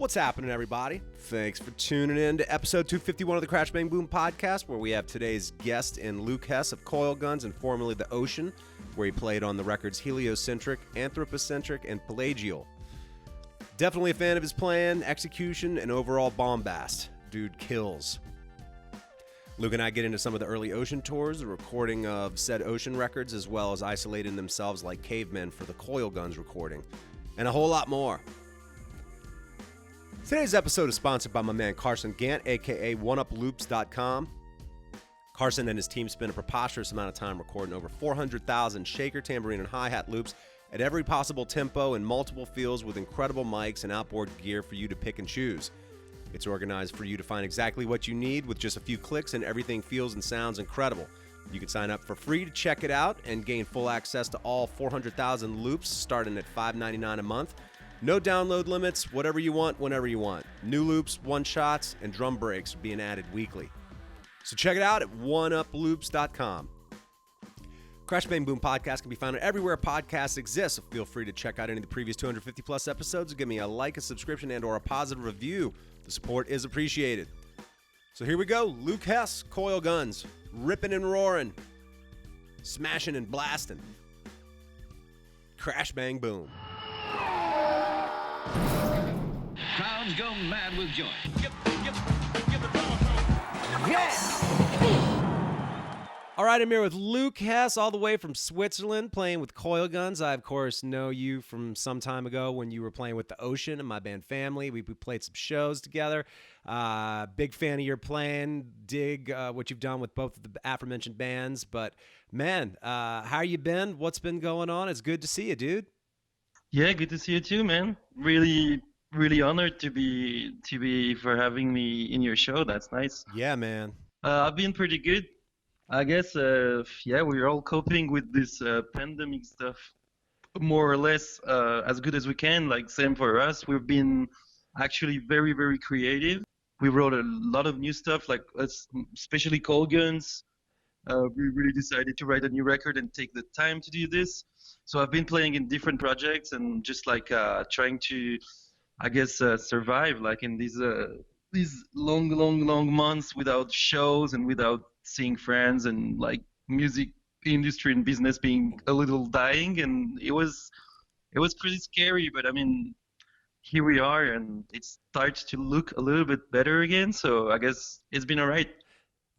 What's happening, everybody? Thanks for tuning in to episode 251 of the Crash Bang Boom podcast, where we have today's guest in Luc Hess of Coilguns, and formerly The Ocean, where he played on the records Heliocentric, Anthropocentric, and Pelagial. Definitely a fan of his playing, execution, and overall bombast. Dude kills. Luc and I get into some of the early Ocean tours, the recording of said Ocean records, as well as isolating themselves like cavemen for the Coilguns recording, and a whole lot more. Today's episode is sponsored by my man Carson Gant, aka OneUpLoops.com. Carson and his team spent a preposterous amount of time recording over 400,000 shaker, tambourine, and hi-hat loops at every possible tempo in multiple fields with incredible mics and outboard gear for you to pick and choose. It's organized for you to find exactly what you need with just a few clicks, and everything feels and sounds incredible. You can sign up for free to check it out and gain full access to all 400,000 loops starting at $5.99 a month. No download limits, whatever you want, whenever you want. New loops, one-shots, and drum breaks are being added weekly. So check it out at OneUpLoops.com. Crash Bang Boom podcast can be found everywhere podcasts exist, so feel free to check out any of the previous 250-plus episodes and give me a like, a subscription, and or a positive review. The support is appreciated. So here we go. Luc Hess, Coilguns, ripping and roaring, smashing and blasting. Crash Bang Boom. Crowds go mad with joy. All right, I'm here with Luc Hess, all the way from Switzerland, playing with Coilguns. I, of course, know you from some time ago when you were playing with The Ocean and my band Family. We played some shows together. Big fan of your playing. Dig what you've done with both of the aforementioned bands. But, man, how you been? What's been going on? It's good to see you, dude. Yeah, good to see you too, man. Really honored to be for having me in your show. That's nice. Yeah, man. I've been pretty good. I guess, we're all coping with this pandemic stuff more or less as good as we can. Like, same for us. We've been actually very, very creative. We wrote a lot of new stuff, like especially Coilguns. We really decided to write a new record and take the time to do this. So I've been playing in different projects and just like trying to, I guess, survive like in these long months without shows and without seeing friends, and like music industry and business being a little dying, and it was pretty scary, but I mean, here we are, and it starts to look a little bit better again, so I guess it's been all right.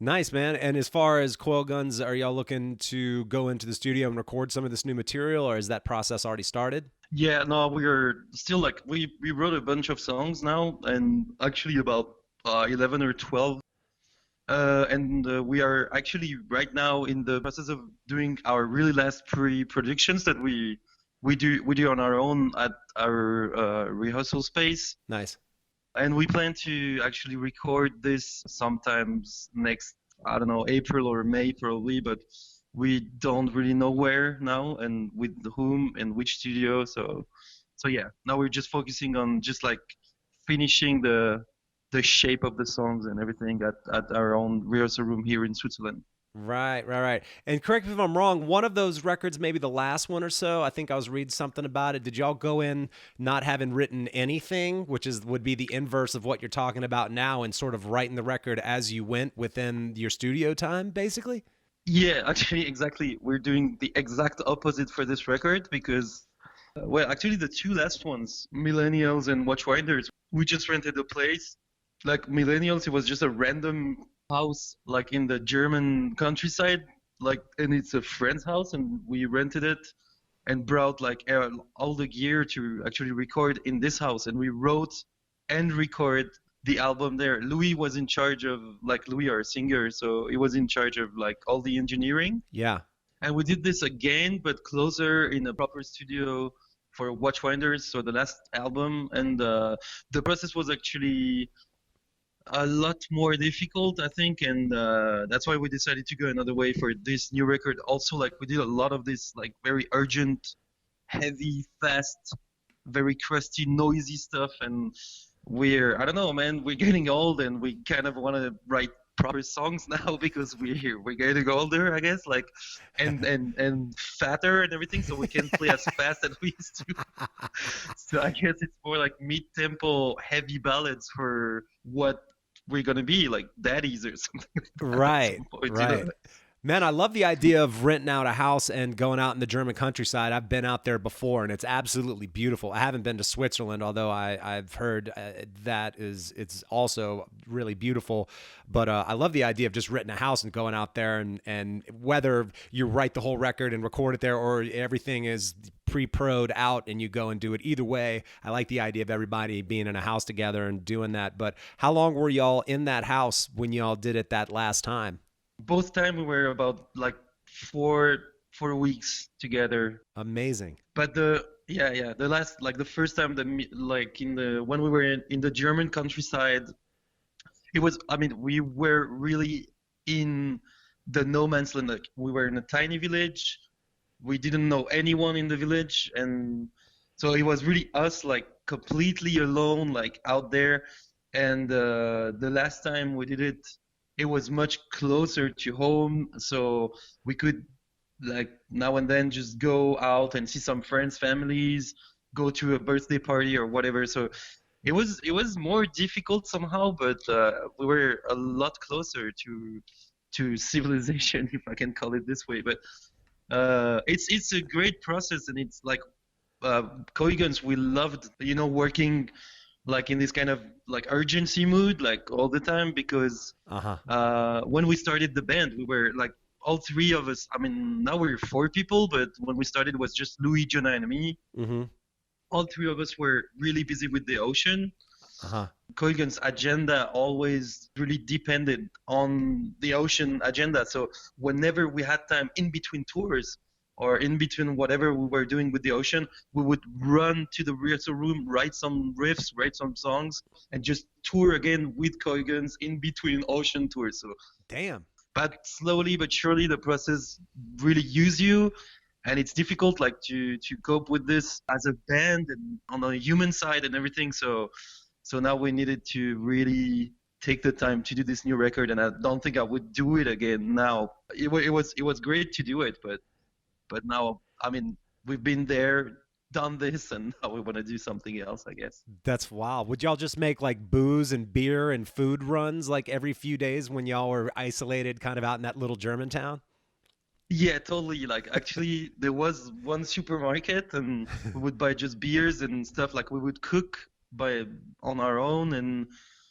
Nice, man. And as far as Coilguns, are y'all looking to go into the studio and record some of this new material, or is that process already started? Yeah, no, we're still like, we wrote a bunch of songs now, and actually about 11 or 12. And we are actually right now in the process of doing our really last pre-productions that we do on our own at our rehearsal space. Nice. And we plan to actually record this sometimes next, I don't know, April or May probably, but we don't really know where now and with whom and which studio. So yeah, now we're just focusing on just like finishing the shape of the songs and everything at our own rehearsal room here in Switzerland. Right. And correct me if I'm wrong, one of those records, maybe the last one or so, I think I was reading something about it. Did y'all go in not having written anything, which would be the inverse of what you're talking about now, and sort of writing the record as you went within your studio time, basically? Yeah, actually, exactly. We're doing the exact opposite for this record because, actually the two last ones, Millennials and Watchwinders, we just rented a place. Like Millennials, it was just a random house like in the German countryside, like, and it's a friend's house, and we rented it and brought like all the gear to actually record in this house, and we wrote and record the album there. Louis was in charge of, like, Louis, our singer, so he was in charge of like all the engineering. Yeah. And we did this again, but closer in a proper studio for Watchwinders, so the last album, and the process was actually a lot more difficult, I think, and that's why we decided to go another way for this new record. Also, like, we did a lot of this like very urgent, heavy, fast, very crusty, noisy stuff, and I don't know, man, we're getting old and we kind of want to write proper songs now because we're getting older, I guess, like, and fatter and everything, so we can't play as fast as we used to. So I guess it's more like mid-tempo, heavy ballads for what we're gonna be, like daddies or something like that Right, at some point, right. you know? Man, I love the idea of renting out a house and going out in the German countryside. I've been out there before, and it's absolutely beautiful. I haven't been to Switzerland, although I've heard that it's also really beautiful. But I love the idea of just renting a house and going out there, and whether you write the whole record and record it there or everything is pre-pro'd out and you go and do it. Either way, I like the idea of everybody being in a house together and doing that. But how long were y'all in that house when y'all did it that last time? Both time we were about like 4 weeks together. Amazing. But the last, like the first time, when we were in the German countryside, it was, I mean, we were really in the no man's land. Like, we were in a tiny village, we didn't know anyone in the village, and so it was really us, like, completely alone, like, out there. And the last time we did it, it was much closer to home, so we could, like, now and then just go out and see some friends, families, go to a birthday party or whatever. So it was more difficult somehow, but we were a lot closer to civilization, if I can call it this way. But it's a great process, and it's like Coilguns, we loved, working like in this kind of like urgency mood, like all the time, because when we started the band, we were like all three of us. I mean, now we're 4 people, but when we started, it was just Louis, Jonah, and me. Mm-hmm. All 3 of us were really busy with the ocean. Coilguns' agenda always really depended on the ocean agenda. So whenever we had time in between tours, or in between whatever we were doing with the ocean, we would run to the rehearsal room, write some riffs, write some songs, and just tour again with Coilguns in between ocean tours. So, damn. But slowly but surely, the process really uses you, and it's difficult, like, to cope with this as a band and on a human side and everything. So now we needed to really take the time to do this new record, and I don't think I would do it again now. It was great to do it, but now, I mean, we've been there, done this, and now we want to do something else, I guess. That's wild. Would y'all just make like booze and beer and food runs like every few days when y'all were isolated kind of out in that little German town? Yeah, totally. Like, actually, there was one supermarket, and we would buy just beers and stuff. Like, we would cook on our own, and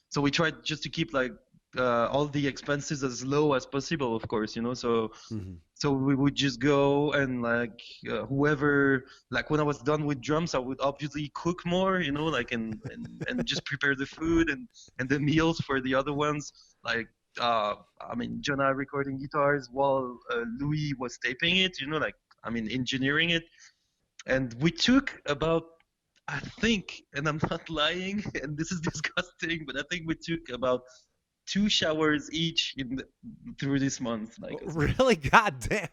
so we tried just to keep like all the expenses as low as possible, of course, so so we would just go, and like whoever, like, when I was done with drums, I would obviously cook more, like, and just prepare the food and the meals for the other ones, like I mean, Jonah recording guitars while Louis was taping it, like, I mean, engineering it. And we took about, I think, and I'm not lying, and this is disgusting, but I think we took about 2 showers each through this month. Like, really? God damn.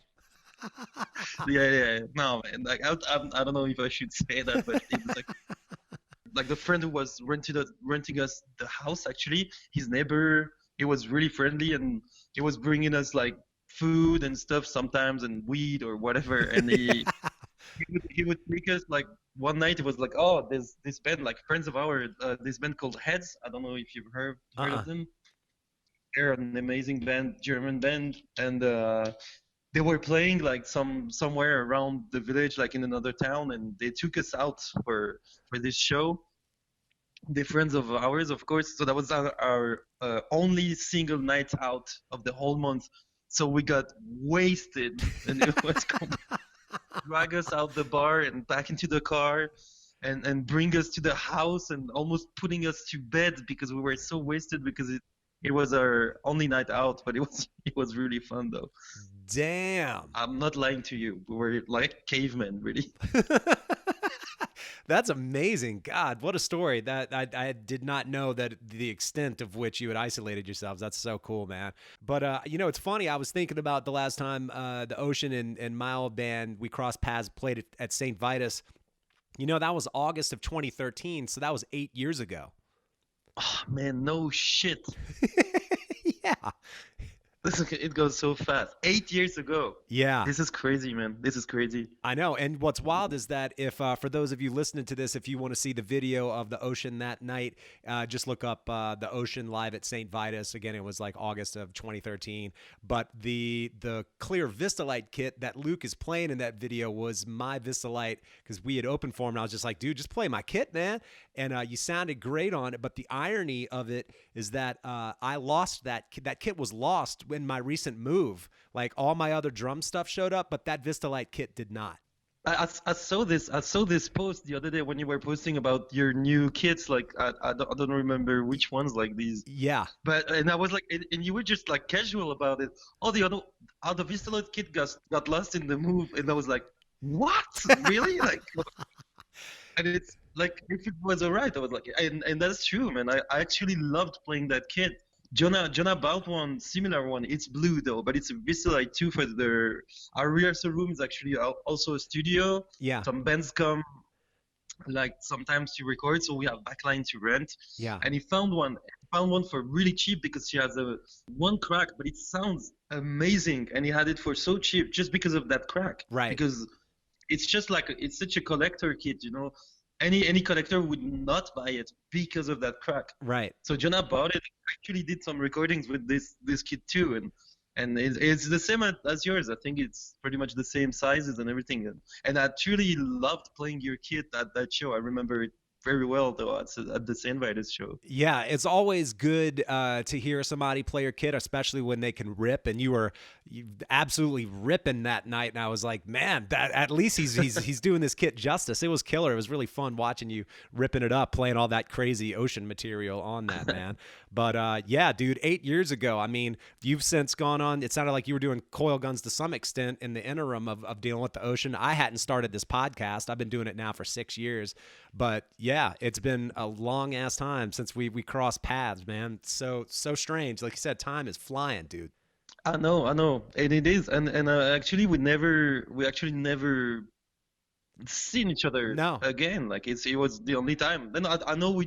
Yeah. No, man. Like, I don't know if I should say that, but it was like the friend who was renting us the house. Actually, his neighbor, he was really friendly, and he was bringing us like food and stuff sometimes, and weed or whatever. And he would take us, like, one night. It was like, oh, there's this band, like, friends of ours, this band called Heads. I don't know if you've heard of them. They're an amazing band, German band, and they were playing like somewhere around the village, like in another town, and they took us out for this show. They're friends of ours, of course. So that was our only single night out of the whole month. So we got wasted, and it was drag us out the bar and back into the car, and bring us to the house, and almost putting us to bed because we were so wasted, because it was our only night out, but it was really fun though. Damn. I'm not lying to you. We were like cavemen, really. That's amazing. God, what a story. That I did not know that the extent of which you had isolated yourselves. That's so cool, man. But it's funny. I was thinking about the last time the Ocean and my old band, we crossed paths, played at St. Vitus. That was August of 2013, so that was 8 years ago. Oh, man, no shit. Yeah. It goes so fast. 8 years ago. Yeah. This is crazy, man. This is crazy. I know. And what's wild is that if, for those of you listening to this, if you want to see the video of the ocean that night, just look up the ocean live at St. Vitus. Again, it was like August of 2013. But the clear Vistalite kit that Luc is playing in that video was my Vistalite, because we had opened for him. And I was just like, dude, just play my kit, man. And you sounded great on it. But the irony of it is that I lost that kit was lost in my recent move. Like all my other drum stuff showed up, but that Vistalite kit did not. I saw this post the other day when you were posting about your new kits. Like I don't remember which ones like these. Yeah. But and I was like, and you were just like casual about it. All the Vistalite kit got lost in the move, and I was like, what? Really? Like, and it's like if it was alright, I was like, and that's true, man. I actually loved playing that kit. Jonah bought one similar one. It's blue though, but it's a Vistalite too. For our rehearsal room is actually also a studio. Yeah. Some bands come like sometimes to record, so we have backline to rent. Yeah. And he found one for really cheap because she has one crack, but it sounds amazing. And he had it for so cheap just because of that crack. Right. Because it's just like it's such a collector kit, you know. Any collector would not buy it because of that crack. Right. So Jonah bought it. Actually did some recordings with this kit too, and it's the same as yours. I think it's pretty much the same sizes and everything. And I truly loved playing your kit at that show. I remember it very well though at the St. Vitus show. Yeah, it's always good to hear somebody play your kit, especially when they can rip. And you absolutely ripping that night, and I was like, man, that at least he's doing this kit justice. It was killer. It was really fun watching you ripping it up, playing all that crazy ocean material on that, man. But yeah, dude, 8 years ago, I mean, you've since gone on. It sounded like you were doing coil guns to some extent in the interim of dealing with the ocean. I hadn't started this podcast. I've been doing it now for 6 years. But yeah, it's been a long ass time since we crossed paths, man. So strange. Like you said, time is flying, dude. I know, and it is, and actually we actually never seen each other again. Like it was the only time. Then I know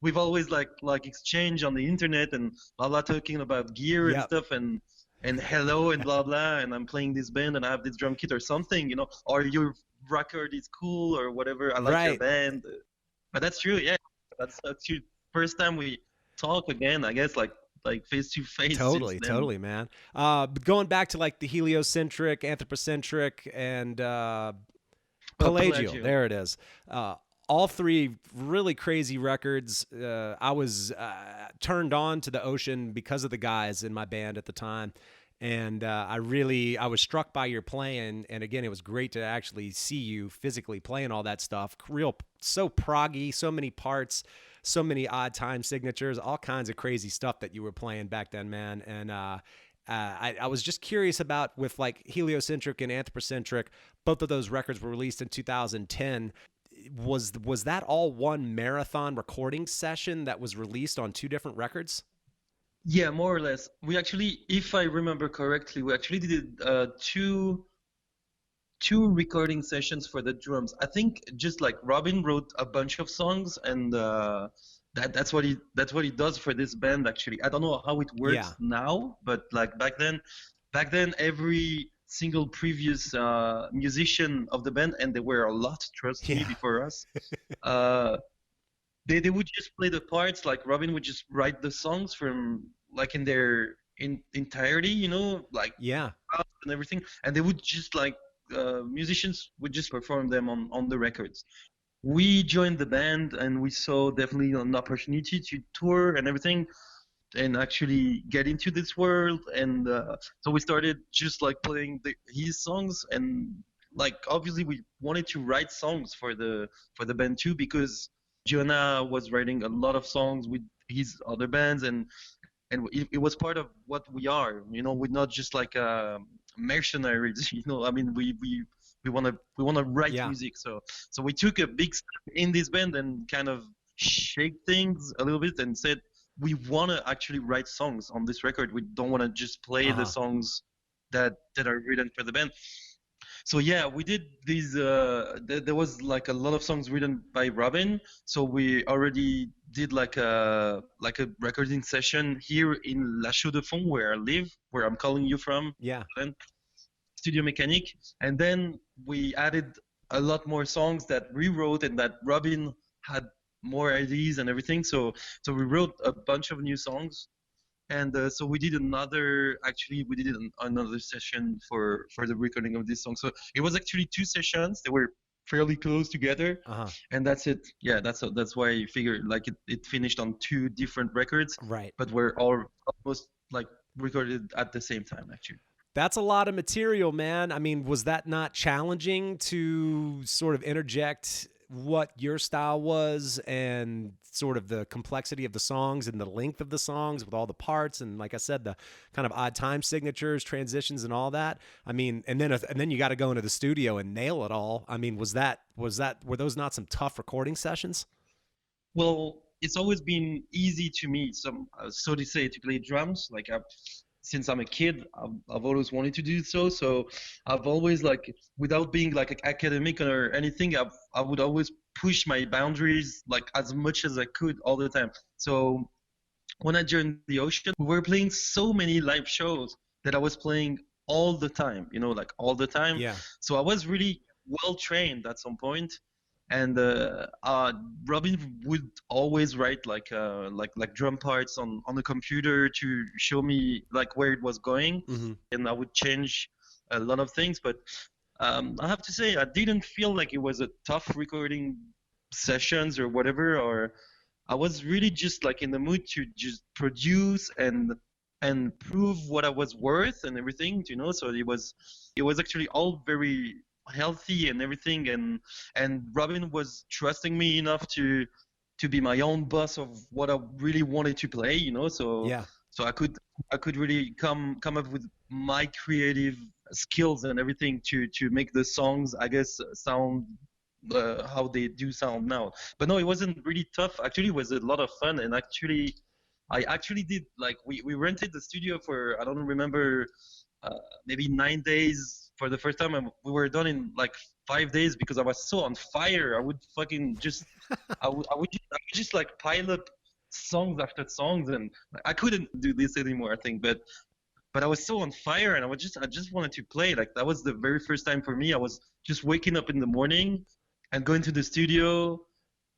we've always like exchanged on the internet and blah blah, talking about gear and stuff and hello and blah blah, and I'm playing this band and I have this drum kit or something, you know, or your record is cool or whatever. I like your band, but that's true. Yeah, that's actually first time we talk again, I guess, like face to face. Totally, man. But going back to like the heliocentric, anthropocentric, and pelagial. There it is. All three really crazy records. I was turned on to the ocean because of the guys in my band at the time. And I was struck by your playing. And again, it was great to actually see you physically playing all that stuff. So proggy, so many parts, so many odd time signatures, all kinds of crazy stuff that you were playing back then, man. And I was just curious about, with like heliocentric and anthropocentric, both of those records were released in 2010. Was that all one marathon recording session that was released on two different records? Yeah, more or less. We actually, if I remember correctly, we actually did two recording sessions for the drums. I think just like Robin wrote a bunch of songs, and that's what he does for this band. Actually, I don't know how it works now, but like back then every single previous musician of the band, and there were a lot, trust me, before us. They would just play the parts. Like Robin would just write the songs from like in their entirety, you know, like and everything, and they would just like musicians would just perform them on the records. We joined the band and we saw definitely an opportunity to tour and everything and actually get into this world, and so we started just like playing his songs, and like obviously we wanted to write songs for the band too, because Jonah was writing a lot of songs with his other bands, and it was part of what we are, you know. We're not just like mercenaries, you know. I mean, we want to write music, so we took a big step in this band and kind of shake things a little bit and said we want to actually write songs on this record. We don't want to just play the songs that are written for the band. So yeah, we did these. There was like a lot of songs written by Robin. So we already did like a recording session here in La Chaux-de-Fonds, where I live, where I'm calling you from. Yeah. Studio Mécanique, and then we added a lot more songs that we wrote and that Robin had more ideas and everything. So we wrote a bunch of new songs. And so we did another session for the recording of this song. So it was actually 2 sessions. They were fairly close together, and that's it. Yeah, that's why I figured like it finished on 2 different records, Right. but we're all almost like recorded at the same time actually. That's a lot of material, man. I mean, was that not challenging to sort of interject what your style was and sort of the complexity of the songs and the length of the songs with all the parts and, like I said, the kind of odd time signatures, transitions, and all that? I mean, and then you got to go into the studio and nail it all. I mean, were those not some tough recording sessions? Well, it's always been easy to me, so to say, to play drums. Like since I'm a kid, I've always wanted to do so. So I've always, like, without being like academic or anything, I would always push my boundaries like as much as I could all the time. So when I joined the Ocean, we were playing so many live shows that I was playing all the time, like all the time. Yeah. So I was really well trained at some point. And Robin would always write like drum parts on the computer to show me like where it was going, and I would change a lot of things. But I have to say, I didn't feel like it was a tough recording sessions or whatever, or I was really just like in the mood to just produce and prove what I was worth and everything, So it was actually all very healthy and everything, and Robin was trusting me enough to be my own boss of what I really wanted to play, So yeah. So I could really come up with my creative skills and everything to make the songs, I guess, sound how they do sound now. But no, it wasn't really tough. Actually, it was a lot of fun, and I actually did, like, we rented the studio for, I don't remember, maybe 9 days for the first time, and we were done in like 5 days because I was so on fire. I would fucking just, I would just like pile up songs after songs, and I couldn't do this anymore, I think. But I was so on fire, and I just wanted to play. Like, that was the very first time for me. I was just waking up in the morning and going to the studio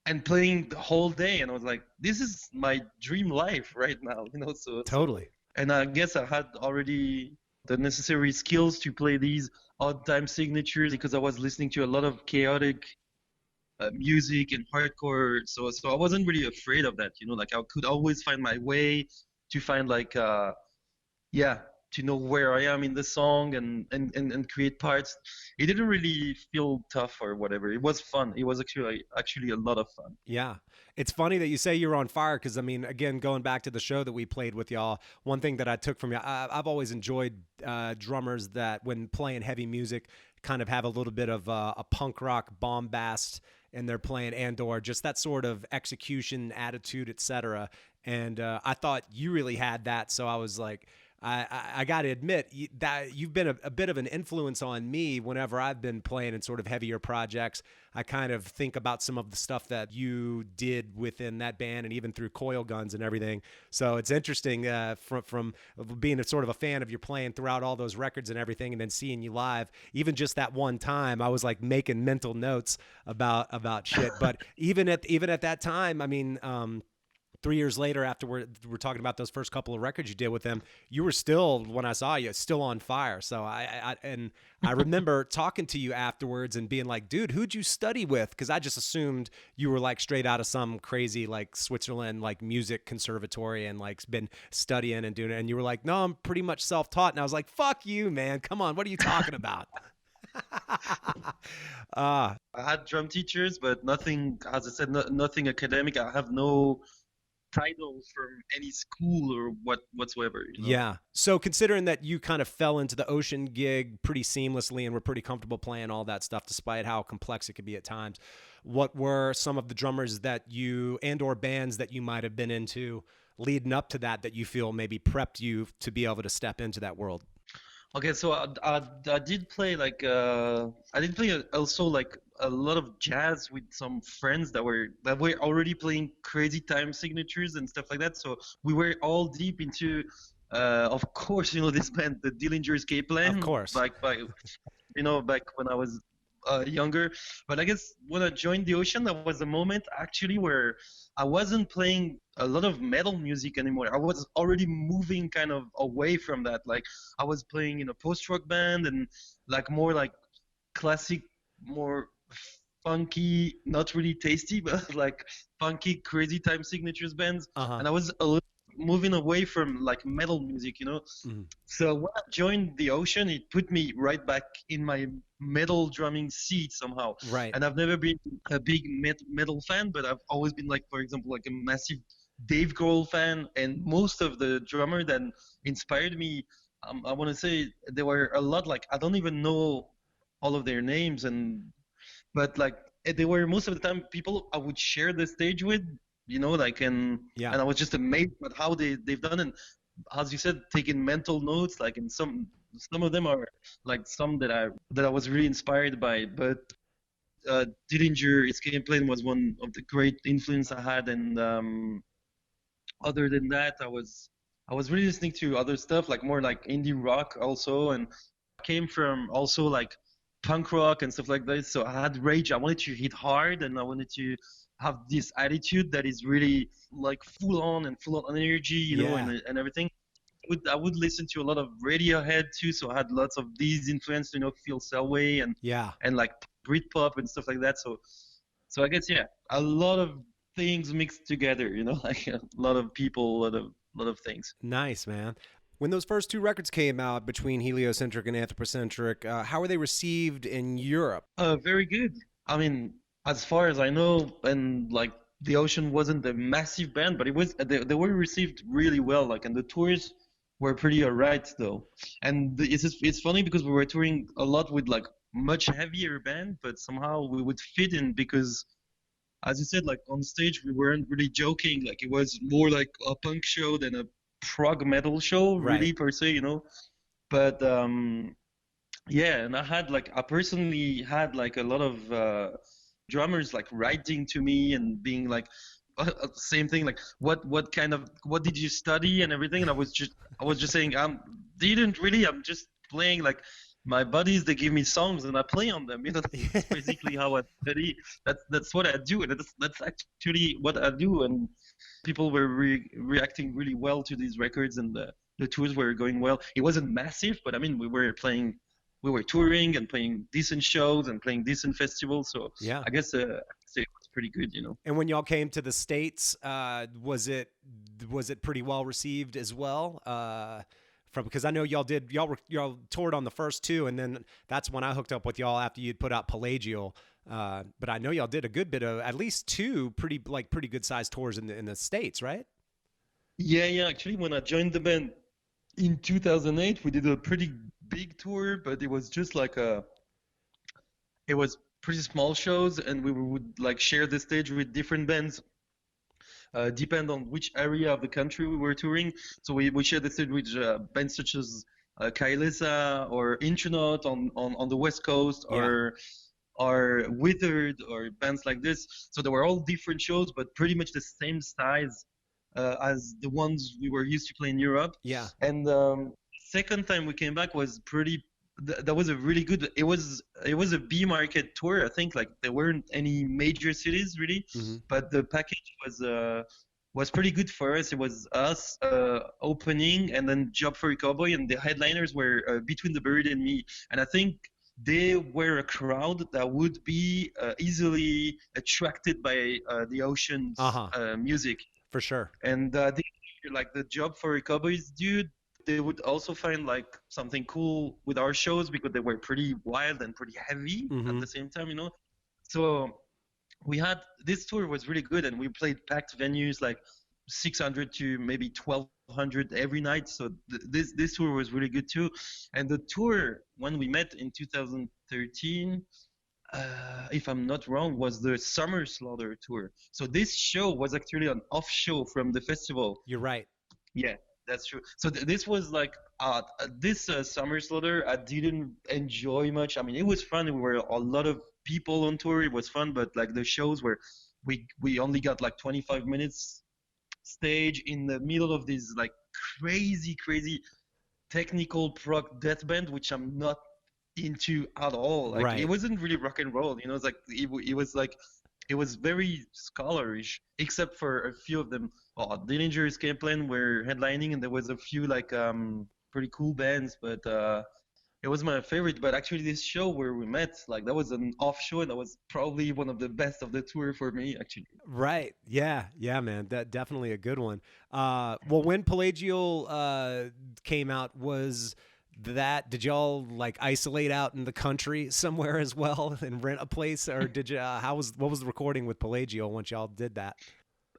and playing the whole day, and I was like, this is my dream life right now, So Totally. And I guess I had already the necessary skills to play these odd time signatures because I was listening to a lot of chaotic music and hardcore. So I wasn't really afraid of that, Like, I could always find my way to find like to know where I am in the song and create parts. It didn't really feel tough or whatever. It was fun. It was actually a lot of fun. Yeah. It's funny that you say you're on fire because, I mean, again, going back to the show that we played with y'all, one thing that I took from you, I've always enjoyed drummers that when playing heavy music kind of have a little bit of a punk rock bombast and they're playing and/or just that sort of execution, attitude, etc. And I thought you really had that. So I was like, I got to admit that you've been a bit of an influence on me whenever I've been playing in sort of heavier projects. I kind of think about some of the stuff that you did within that band and even through Coilguns and everything. So it's interesting from being a sort of a fan of your playing throughout all those records and everything, and then seeing you live. Even just that one time, I was like making mental notes about shit. But even at that time, I mean, 3 years later, after we're talking about those first couple of records you did with them, you were still, when I saw you, still on fire. So I remember talking to you afterwards and being like, dude, who'd you study with? Because I just assumed you were like straight out of some crazy like Switzerland like music conservatory and like been studying and doing it. And you were like, no, I'm pretty much self-taught. And I was like, fuck you, man. Come on. What are you talking about? I had drum teachers, but nothing, as I said, nothing academic. I have no titles from any school or whatsoever. Yeah. So considering that you kind of fell into the Ocean gig pretty seamlessly and were pretty comfortable playing all that stuff, despite how complex it could be at times, what were some of the drummers that you and/or bands that you might have been into leading up to that you feel maybe prepped you to be able to step into that world? Okay, so I did play like I did play also like a lot of jazz with some friends that were already playing crazy time signatures and stuff like that. So we were all deep into, of course, this band, the Dillinger Escape Of Plan, course. back when I was younger. But I guess when I joined the Ocean, that was a moment actually where I wasn't playing a lot of metal music anymore. I was already moving kind of away from that. Like I was playing in a post-rock band and like more like classic, more funky, not really tasty, but like funky, crazy time signatures bands. Uh-huh. And I was a little moving away from like metal music. Mhm. So when I joined the Ocean, it put me right back in my metal drumming seat somehow. Right. And I've never been a big metal fan, but I've always been like, for example, like a massive Dave Grohl fan. And most of the drummer that inspired me, I want to say there were a lot. Like I don't even know all of their names, but like they were most of the time people I would share the stage with. Like Yeah. and I was just amazed at how they've done it, as you said, taking mental notes, like, and some of them are like some that I was really inspired by. But Dillinger Escape Plan was one of the great influence I had, and other than that, I was really listening to other stuff, like more like indie rock also, and I came from also like punk rock and stuff like this. So I had rage. I wanted to hit hard, and I wanted to have this attitude that is really like full on and full on energy, Yeah. and everything. I would listen to a lot of Radiohead too, so I had lots of these influences, Phil Selway Yeah. and like Britpop and stuff like that. So I guess, yeah, a lot of things mixed together, like a lot of people, a lot of things. Nice, man. When those first two records came out between Heliocentric and Anthropocentric, how were they received in Europe? Very good. I mean, as far as I know, and like the Ocean wasn't a massive band, but they were received really well. Like, and the tours were pretty alright though. And it's funny because we were touring a lot with like much heavier band, but somehow we would fit in because, as you said, like on stage we weren't really joking. Like it was more like a punk show than a prog metal show, Right. really per se. But yeah, and I personally had like a lot of drummers like writing to me and being like same thing, like what did you study and everything, and I was just saying didn't really, I'm just playing like my buddies, they give me songs and I play on them. That's basically how I study. That's what I do, and that's actually what I do. And people were reacting really well to these records, and the tours were going well. It wasn't massive, but I mean we were touring and playing decent shows and playing decent festivals. So Yeah. I guess it was pretty good. And when y'all came to the States, was it pretty well received as well? Because I know y'all toured on the first two, and then that's when I hooked up with y'all after you'd put out Pelagial. But I know y'all did a good bit of at least two pretty good sized tours in the States, right? Yeah. Actually, when I joined the band in 2008, we did a pretty big tour, but it was just like it was pretty small shows, and we would like share the stage with different bands. Depend on which area of the country we were touring. So we shared the stage with bands such as Kailesa or Intronaut on the West Coast, Yeah. or Withered, or bands like this. So they were all different shows, but pretty much the same size as the ones we were used to play in Europe. Yeah. And second time we came back was that was a really good. It was a B market tour. I think like there weren't any major cities really, Mm-hmm. but the package was pretty good for us. It was us opening, and then Job for a Cowboy, and the headliners were Between the Bird and Me. And I think they were a crowd that would be easily attracted by the Ocean's Uh-huh. music. For sure. And like the Job for a Cowboys dude, they would also find like something cool with our shows because they were pretty wild and pretty heavy Mm-hmm. at the same time. So we had this tour was really good, and we played packed venues like 600 to maybe 1200 every night. So this tour was really good too. And the tour when we met in 2013, if I'm not wrong, was the Summer Slaughter tour. So this show was actually an off show from the festival. You're right. Yeah. That's true. So this was like this summer slaughter. I didn't enjoy much. I mean, it was fun. There were a lot of people on tour. It was fun, but like the shows where we only got like 25 minutes stage in the middle of this like crazy technical prog death band, which I'm not into at all. Like Right. it wasn't really rock and roll, you know. It's like it was like it was very scholarish, except for a few of them. Well, Dillinger, Escape Plan were headlining, and there was a few like pretty cool bands, but it was my favorite. But actually, this show where we met, like that was an off show, and that was probably one of the best of the tour for me, actually. Right. Yeah. Yeah, man. That definitely a good one. Well, when Pelagial came out, did y'all like isolate out in the country somewhere as well and rent a place, or did you? What was the recording with Pelagial once y'all did that?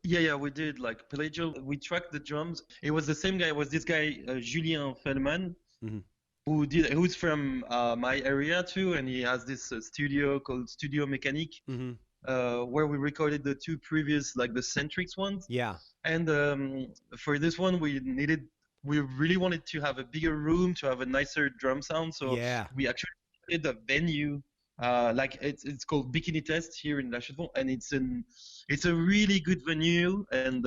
Yeah, we did like Pelagial. We tracked the drums. It was the same guy. It was this guy, Julien Feldman, Mhm. who's from my area too, and he has this studio called Studio Mécanique, Mm-hmm. where we recorded the two previous, like the Centrix ones. Yeah. And for this one, we really wanted to have a bigger room to have a nicer drum sound. So Yeah. we actually did a venue, like it's called Bikini Test here in La Chaux-de-Fonds, and it's a really good venue, and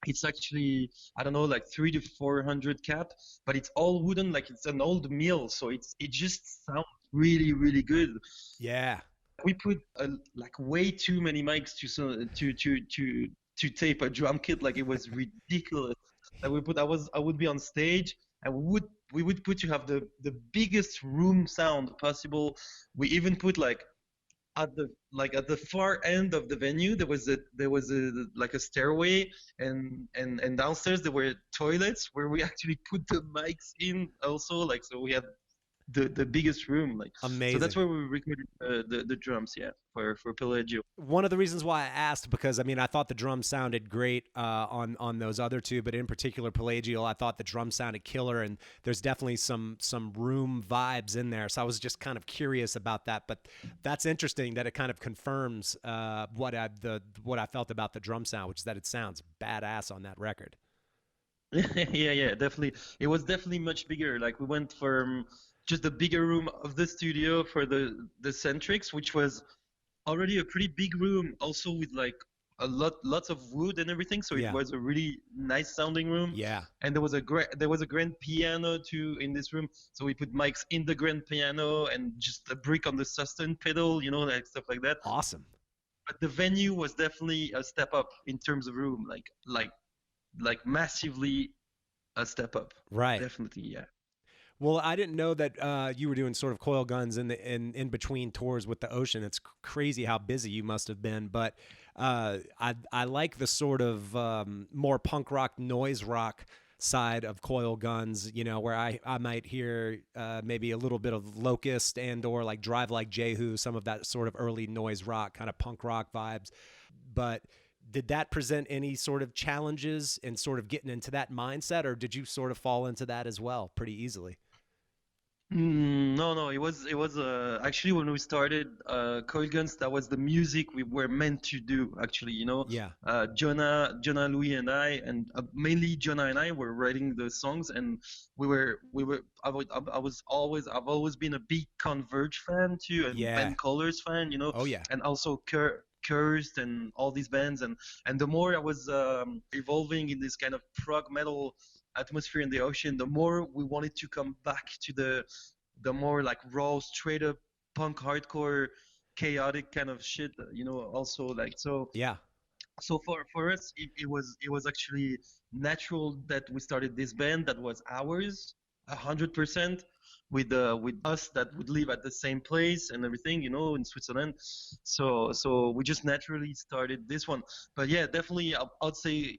it's actually, I don't know, like 300 to 400 cap, but it's all wooden, like it's an old mill, so it just sounds really good. Yeah. We put like way too many mics to tape a drum kit. Like it was ridiculous. Like I would be on stage, and we would put, you have the biggest room sound possible. We even put like at the far end of the venue there was a like a stairway, and downstairs there were toilets where we actually put the mics in also, like, so we had the biggest room, like. Amazing. So that's where we recorded the drums, yeah, for Pelagio. One of the reasons why I asked, because I mean, I thought the drums sounded great on those other two, but in particular Pelagial, I thought the drums sounded killer, and there's definitely some room vibes in there. So I was just kind of curious about that. But that's interesting that it kind of confirms what I felt about the drum sound, which is that it sounds badass on that record. Yeah, definitely. It was definitely much bigger. Like we went from just the bigger room of the studio for the Centrix, which was already a pretty big room, also with like lots of wood and everything. So Yeah. it was a really nice sounding room. Yeah. And there was a grand piano too in this room. So we put mics in the grand piano and just a brick on the sustain pedal, you know, like stuff like that. Awesome. But the venue was definitely a step up in terms of room, like massively a step up. Right. Definitely, yeah. Well, I didn't know that you were doing sort of coil guns in between tours with the Ocean. It's crazy how busy you must have been. But I like the sort of more punk rock, noise rock side of coil guns. You know, where I might hear maybe a little bit of Locust and or like Drive Like Jehu, some of that sort of early noise rock, kind of punk rock vibes. But did that present any sort of challenges in sort of getting into that mindset, or did you sort of fall into that as well pretty easily? No, it was actually when we started Coil Guns, that was the music we were meant to do, actually, you know. Yeah. Jonah, Louis, and I, and mainly Jonah and I were writing the songs, and I've always been a big Converge fan too, and Yeah. Ben Colors fan, you know. Oh yeah. And also Cursed and all these bands, and the more I was evolving in this kind of prog metal atmosphere in the Ocean, the more we wanted to come back to the more like raw, straight up punk hardcore chaotic kind of shit, you know, also like. So Yeah. so for us it was actually natural that we started this band that was ours 100%, with us that would live at the same place and everything, you know, in Switzerland. So we just naturally started this one. But yeah, definitely I'd say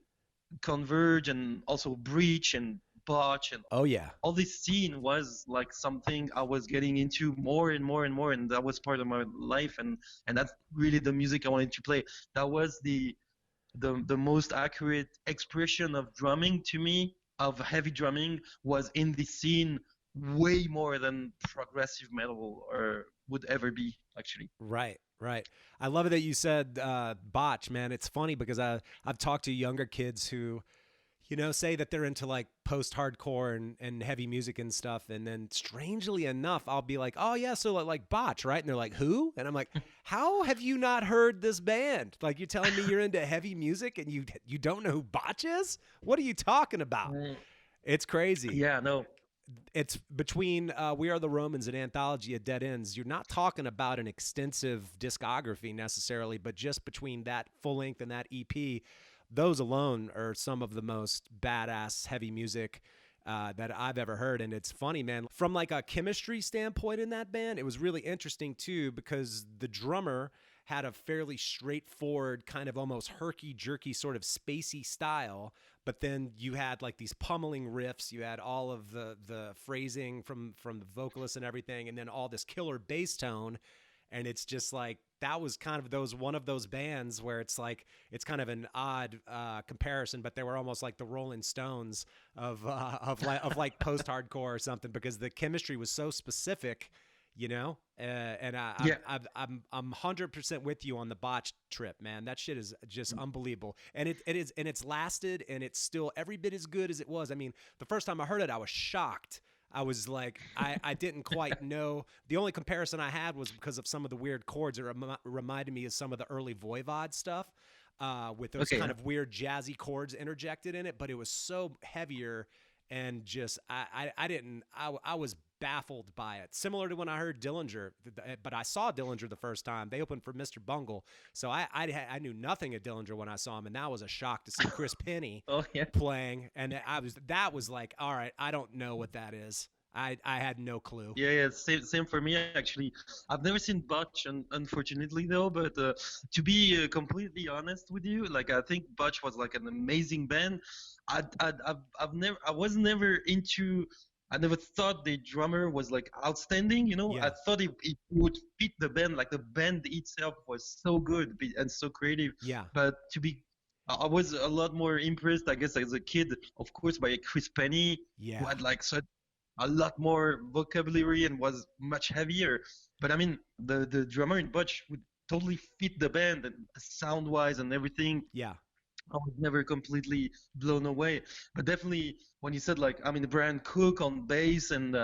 Converge and also Breach and Botch and Oh yeah. all this scene was like something I was getting into more and more and more, and that was part of my life, and that's really the music I wanted to play. That was the most accurate expression of drumming to me, of heavy drumming, was in the scene way more than progressive metal or would ever be, actually. Right. Right. I love it that you said Botch, man. It's funny because I've talked to younger kids who, say that they're into like post-hardcore and heavy music and stuff. And then strangely enough, I'll be like, oh yeah, so like Botch, right? And they're like, who? And I'm like, how have you not heard this band? Like, you're telling me you're into heavy music and you don't know who Botch is? What are you talking about? It's crazy. Yeah, no. It's between We Are the Romans and Anthology of Dead Ends. You're not talking about an extensive discography necessarily, but just between that full length and that EP, those alone are some of the most badass heavy music that I've ever heard. And it's funny, man, from like a chemistry standpoint in that band, it was really interesting too, because the drummer had a fairly straightforward kind of almost herky-jerky sort of spacey style, but then you had like these pummeling riffs, you had all of the phrasing from the vocalists and everything, and then all this killer bass tone. And it's just like, that was kind of one of those bands where it's like, it's kind of an odd comparison, but they were almost like the Rolling Stones of like post-hardcore or something, because the chemistry was so specific, and I'm 100% with you on the Botch trip, man. That shit is just unbelievable. And it's lasted, and it's still every bit as good as it was. I mean, the first time I heard it, I was shocked. I was like, I didn't quite know. The only comparison I had was because of some of the weird chords. It reminded me of some of the early Voivod stuff with those kind of weird jazzy chords interjected in it. But it was so heavier, and just I was baffled by it. Similar to when I heard Dillinger, but I saw Dillinger the first time. They opened for Mr. Bungle, so I knew nothing of Dillinger when I saw him, and that was a shock to see Chris Pennie playing. And that was like, all right, I don't know what that is. I had no clue. Yeah, same for me actually. I've never seen Botch, unfortunately though. But to be completely honest with you, like I think Botch was like an amazing band. I never thought the drummer was like outstanding. I thought it would fit the band. Like the band itself was so good and so creative. Yeah. But I was a lot more impressed, I guess, as a kid, of course, by Chris Pennie, who had like a lot more vocabulary and was much heavier. But I mean, the drummer in Botch would totally fit the band and sound-wise and everything. Yeah. I was never completely blown away, but definitely when you said like, I mean, Brian Cook on bass and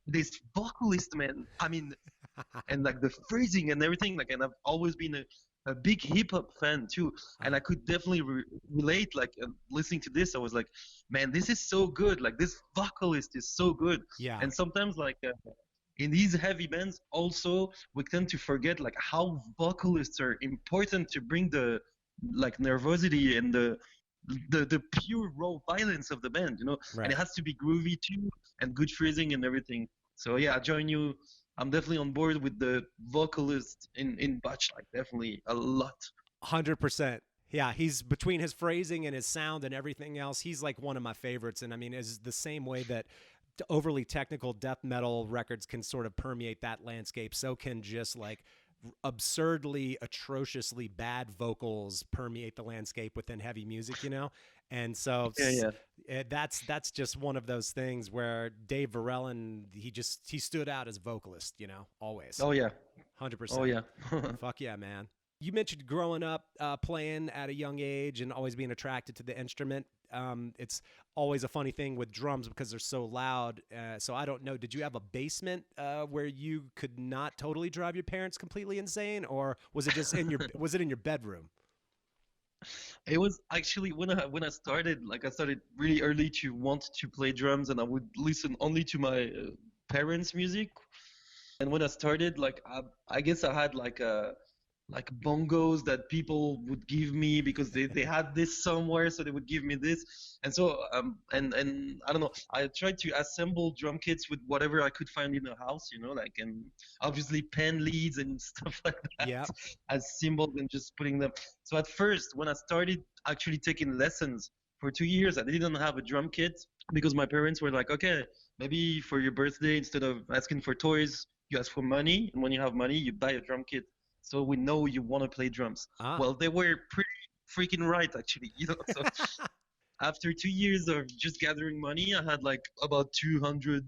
this vocalist, man, I mean, and like the phrasing and everything, like, and I've always been a big hip hop fan too, and I could definitely relate. Like listening to this, I was like, man, this is so good. Like this vocalist is so good. Yeah. And sometimes like. In these heavy bands, also we tend to forget like how vocalists are important to bring the like nervosity and the pure raw violence of the band, Right. And it has to be groovy too and good phrasing and everything. So yeah, I join you. I'm definitely on board with the vocalist in Botch, like definitely a lot. 100%. Yeah, he's between his phrasing and his sound and everything else, he's like one of my favorites. And I mean, it's the same way that overly technical death metal records can sort of permeate that landscape, so can just like absurdly, atrociously bad vocals permeate the landscape within heavy music, And so that's just one of those things where Dave Verhagen, he stood out as vocalist, always. Oh yeah. 100%. Oh yeah. Fuck yeah, man. You mentioned growing up playing at a young age and always being attracted to the instrument. It's always a funny thing with drums because they're so loud. So I don't know. Did you have a basement where you could not totally drive your parents completely insane, or was it just in your bedroom? It was actually when I started, like I started really early to want to play drums, and I would listen only to my parents' music. And when I started, like I guess I had like bongos that people would give me because they had this somewhere, so they would give me this. And so and I don't know, I tried to assemble drum kits with whatever I could find in the house, like, and obviously pen leads and stuff like that as cymbals and just putting them. So at first when I started actually taking lessons for 2 years, I didn't have a drum kit because my parents were like, okay, maybe for your birthday, instead of asking for toys, you ask for money, and when you have money you buy a drum kit. So we know you want to play drums. Well, they were pretty freaking right, actually. So after 2 years of just gathering money, I had like about 200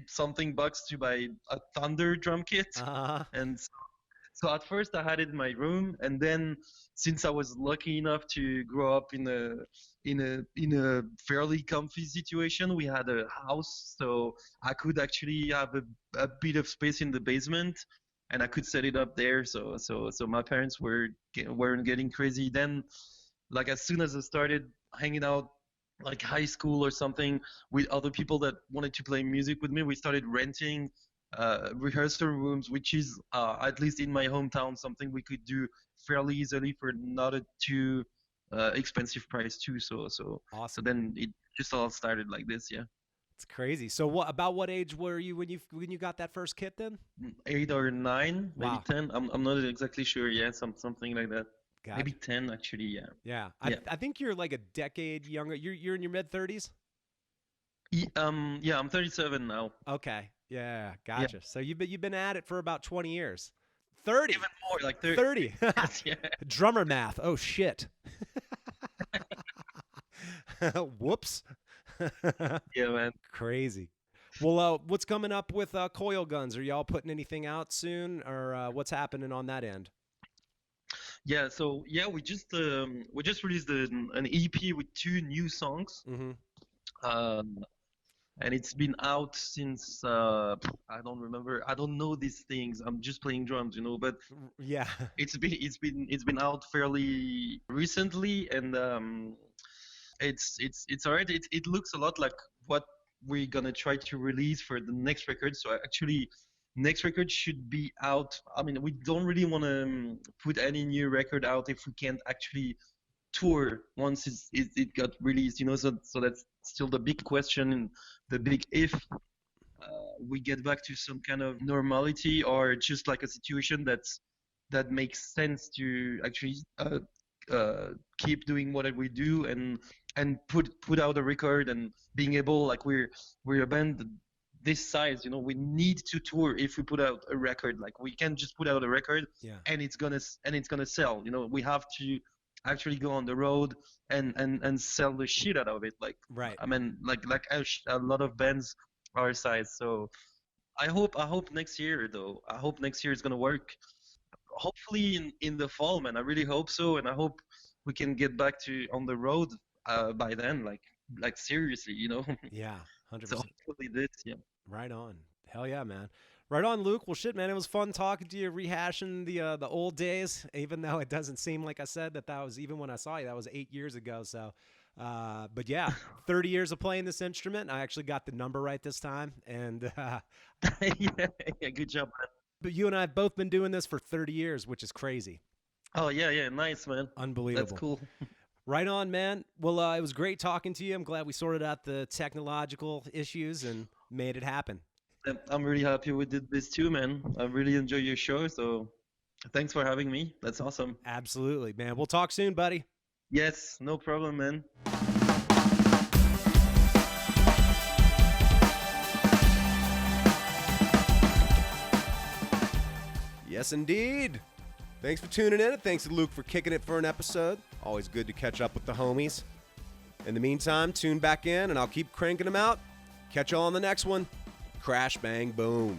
something bucks to buy a Thunder drum kit. And so at first I had it in my room, and then since I was lucky enough to grow up in in a fairly comfy situation. We had a house, so I could actually have a bit of space in the basement, and I could set it up there. So my parents weren't getting crazy. Then, like as soon as I started hanging out, like high school or something, with other people that wanted to play music with me, we started renting rehearsal rooms, which is at least in my hometown something we could do fairly easily for not a too expensive price too. So Awesome. then it just all started like this. Yeah. It's crazy. So what age were you when you got that first kit then? 8 or 9, maybe Wow. 10. I'm not exactly sure. Yeah, something like that. Gotcha. Maybe 10 actually. Yeah. Yeah. Yeah. I think you're like a decade younger. You're in your mid 30s? Yeah, I'm 37 now. Okay. Yeah, gotcha. So you've been at it for about 20 years. 30. Even more, like 30. 30. Yeah. Drummer math. Oh shit. Whoops. Yeah, man. Crazy. Well, what's coming up with Coilguns? Are y'all putting anything out soon, or what's happening on that end? Yeah, so yeah, we just released an EP with 2 new songs. Mm-hmm. And it's been out since I don't remember. I don't know these things. I'm just playing drums, but Yeah. it's been out fairly recently, and it's alright. It looks a lot like what we're gonna try to release for the next record. So actually, next record should be out. I mean, we don't really want to put any new record out if we can't actually tour once it got released. So that's still the big question and the big if we get back to some kind of normality, or just like a situation that makes sense to actually keep doing what we do and put out a record, and being able, like we're a band this size, we need to tour if we put out a record. Like we can't just put out a record and it's gonna sell. We have to actually go on the road and sell the shit out of it. Like, right. I mean, like a lot of bands our size. So I hope next year though. I hope next year is gonna work. Hopefully in the fall, man. I really hope so, and I hope we can get back to on the road by then. Like seriously, Yeah, 100%. So hopefully this, yeah. Right on. Hell yeah, man. Right on, Luc. Well, shit, man. It was fun talking to you, rehashing the old days, even though it doesn't seem like I said that was, even when I saw you, that was 8 years ago. So, but yeah, 30 years of playing this instrument. I actually got the number right this time. And yeah, good job, man. But you and I have both been doing this for 30 years, which is crazy. Oh, yeah. Nice, man. Unbelievable. That's cool. Right on, man. Well, it was great talking to you. I'm glad we sorted out the technological issues and made it happen. I'm really happy we did this too, man. I really enjoy your show, so thanks for having me. That's awesome. Absolutely, man. We'll talk soon, buddy. Yes, no problem, man. Yes, indeed. Thanks for tuning in, and thanks to Luc for kicking it for an episode. Always good to catch up with the homies. In the meantime, tune back in, and I'll keep cranking them out. Catch y'all on the next one. Crash, bang, boom.